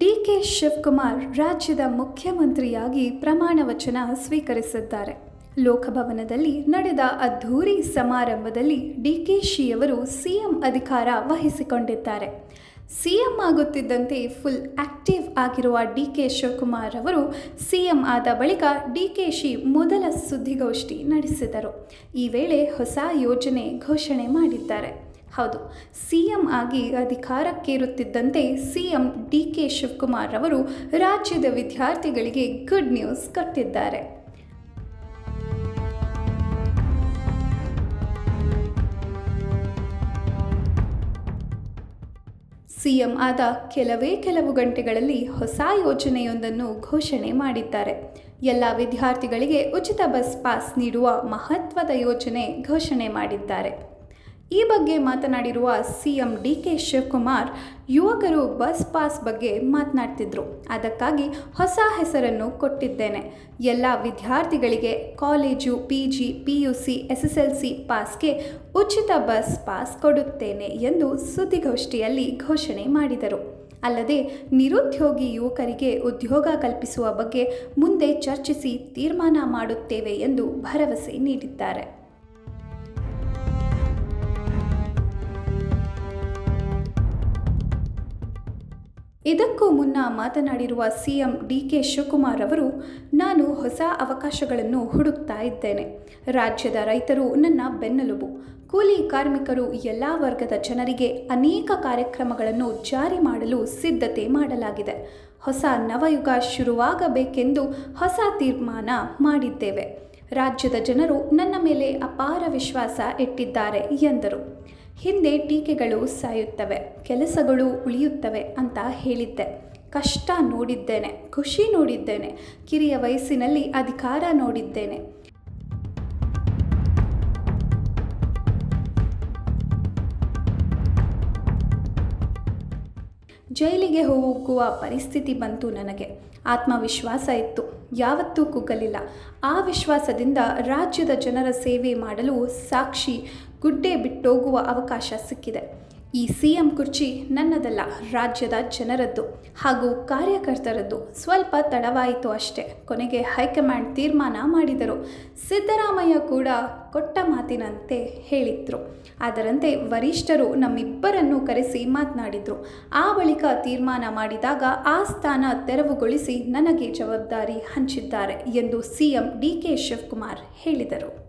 ಡಿ.ಕೆ. ಶಿವಕುಮಾರ್ ರಾಜ್ಯದ ಮುಖ್ಯಮಂತ್ರಿಯಾಗಿ ಪ್ರಮಾಣ ವಚನ ಸ್ವೀಕರಿಸಿದ್ದಾರೆ. ಲೋಕಭವನದಲ್ಲಿ ನಡೆದ ಅದ್ಧೂರಿ ಸಮಾರಂಭದಲ್ಲಿ ಡಿ.ಕೆ.ಶಿಯವರು ಸಿಎಂ ಅಧಿಕಾರ ವಹಿಸಿಕೊಂಡಿದ್ದಾರೆ. ಸಿಎಂ ಆಗುತ್ತಿದ್ದಂತೆ ಫುಲ್ ಆಕ್ಟಿವ್ ಆಗಿರುವ ಡಿ.ಕೆ. ಶಿವಕುಮಾರ್ ಅವರು ಸಿಎಂ ಆದ ಬಳಿಕ ಡಿ.ಕೆ.ಶಿ ಮೊದಲ ಸುದ್ದಿಗೋಷ್ಠಿ ನಡೆಸಿದರು. ಈ ವೇಳೆ ಹೊಸ ಯೋಜನೆ ಘೋಷಣೆ ಮಾಡಿದ್ದಾರೆ. ಹೌದು, ಸಿಎಂ ಆಗಿ ಅಧಿಕಾರಕ್ಕೇರುತ್ತಿದ್ದಂತೆ ಸಿಎಂ ಡಿ.ಕೆ. ಶಿವಕುಮಾರ್ ಅವರು ರಾಜ್ಯದ ವಿದ್ಯಾರ್ಥಿಗಳಿಗೆ ಗುಡ್ ನ್ಯೂಸ್ ಕೊಟ್ಟಿದ್ದಾರೆ. ಸಿಎಂ ಆದ ಕೆಲವು ಗಂಟೆಗಳಲ್ಲಿ ಹೊಸ ಯೋಜನೆಯೊಂದನ್ನು ಘೋಷಣೆ ಮಾಡಿದ್ದಾರೆ. ಎಲ್ಲ ವಿದ್ಯಾರ್ಥಿಗಳಿಗೆ ಉಚಿತ ಬಸ್ ಪಾಸ್ ನೀಡುವ ಮಹತ್ವದ ಯೋಜನೆ ಘೋಷಣೆ ಮಾಡಿದ್ದಾರೆ. ಈ ಬಗ್ಗೆ ಮಾತನಾಡಿರುವ ಸಿಎಂ ಡಿ.ಕೆ. ಶಿವಕುಮಾರ್, ಯುವಕರು ಬಸ್ ಪಾಸ್ ಬಗ್ಗೆ ಮಾತನಾಡ್ತಿದ್ರು, ಅದಕ್ಕಾಗಿ ಹೊಸ ಹೆಸರನ್ನು ಕೊಟ್ಟಿದ್ದೇನೆ. ಎಲ್ಲ ವಿದ್ಯಾರ್ಥಿಗಳಿಗೆ ಕಾಲೇಜು, PG, PUC, SSLC ಪಾಸ್ಗೆ ಉಚಿತ ಬಸ್ ಪಾಸ್ ಕೊಡುತ್ತೇನೆ ಎಂದು ಸುದ್ದಿಗೋಷ್ಠಿಯಲ್ಲಿ ಘೋಷಣೆ ಮಾಡಿದರು. ಅಲ್ಲದೆ ನಿರುದ್ಯೋಗಿ ಯುವಕರಿಗೆ ಉದ್ಯೋಗ ಕಲ್ಪಿಸುವ ಬಗ್ಗೆ ಮುಂದೆ ಚರ್ಚಿಸಿ ತೀರ್ಮಾನ ಮಾಡುತ್ತೇವೆ ಎಂದು ಭರವಸೆ ನೀಡಿದ್ದಾರೆ. ಇದಕ್ಕೂ ಮುನ್ನ ಮಾತನಾಡಿರುವ ಸಿಎಂ ಡಿ.ಕೆ. ಶಿವಕುಮಾರ್ ಅವರು, ನಾನು ಹೊಸ ಅವಕಾಶಗಳನ್ನು ಹುಡುಕ್ತಾ ಇದ್ದೇನೆ. ರಾಜ್ಯದ ರೈತರು ನನ್ನ ಬೆನ್ನೆಲುಬು. ಕೂಲಿ ಕಾರ್ಮಿಕರು, ಎಲ್ಲ ವರ್ಗದ ಜನರಿಗೆ ಅನೇಕ ಕಾರ್ಯಕ್ರಮಗಳನ್ನು ಜಾರಿ ಮಾಡಲು ಸಿದ್ಧತೆ ಮಾಡಲಾಗಿದೆ. ಹೊಸ ನವಯುಗ ಶುರುವಾಗಬೇಕೆಂದು ಹೊಸ ತೀರ್ಮಾನ ಮಾಡಿದ್ದೇವೆ. ರಾಜ್ಯದ ಜನರು ನನ್ನ ಮೇಲೆ ಅಪಾರ ವಿಶ್ವಾಸ ಇಟ್ಟಿದ್ದಾರೆ ಎಂದರು. ಹಿಂದೆ ಟೀಕೆಗಳು ಸಾಯುತ್ತವೆ, ಕೆಲಸಗಳು ಉಳಿಯುತ್ತವೆ ಅಂತ ಹೇಳಿದ್ದೆ. ಕಷ್ಟ ನೋಡಿದ್ದೇನೆ, ಖುಷಿ ನೋಡಿದ್ದೇನೆ, ಕಿರಿಯ ವಯಸ್ಸಿನಲ್ಲಿ ಅಧಿಕಾರ ನೋಡಿದ್ದೇನೆ. ಜೈಲಿಗೆ ಹೋಗುವ ಪರಿಸ್ಥಿತಿ ಬಂತು. ನನಗೆ ಆತ್ಮವಿಶ್ವಾಸ ಇತ್ತು, ಯಾವತ್ತೂ ಕುಗ್ಗಲಿಲ್ಲ. ಆ ವಿಶ್ವಾಸದಿಂದ ರಾಜ್ಯದ ಜನರ ಸೇವೆ ಮಾಡಲು ಸಾಕ್ಷಿ ಗುಡ್ಡೆ ಬಿಟ್ಟೋಗುವ ಅವಕಾಶ ಸಿಕ್ಕಿದೆ. ಈ ಸಿಎಂ ಕುರ್ಚಿ ನನ್ನದಲ್ಲ, ರಾಜ್ಯದ ಜನರದ್ದು ಹಾಗೂ ಕಾರ್ಯಕರ್ತರದ್ದು. ಸ್ವಲ್ಪ ತಡವಾಯಿತು ಅಷ್ಟೇ. ಕೊನೆಗೆ ಹೈಕಮಾಂಡ್ ತೀರ್ಮಾನ ಮಾಡಿದರು. ಸಿದ್ದರಾಮಯ್ಯ ಕೂಡ ಕೊಟ್ಟ ಮಾತಿನಂತೆ ಹೇಳಿದ್ರು. ಅದರಂತೆ ವರಿಷ್ಠರು ನಮ್ಮಿಬ್ಬರನ್ನು ಕರೆಸಿ ಮಾತನಾಡಿದರು. ಆ ಬಳಿಕ ತೀರ್ಮಾನ ಮಾಡಿದಾಗ ಆ ಸ್ಥಾನ ತೆರವುಗೊಳಿಸಿ ನನಗೆ ಜವಾಬ್ದಾರಿ ಹಂಚಿದ್ದಾರೆ ಎಂದು ಸಿಎಂ ಡಿ.ಕೆ. ಶಿವಕುಮಾರ್ ಹೇಳಿದರು.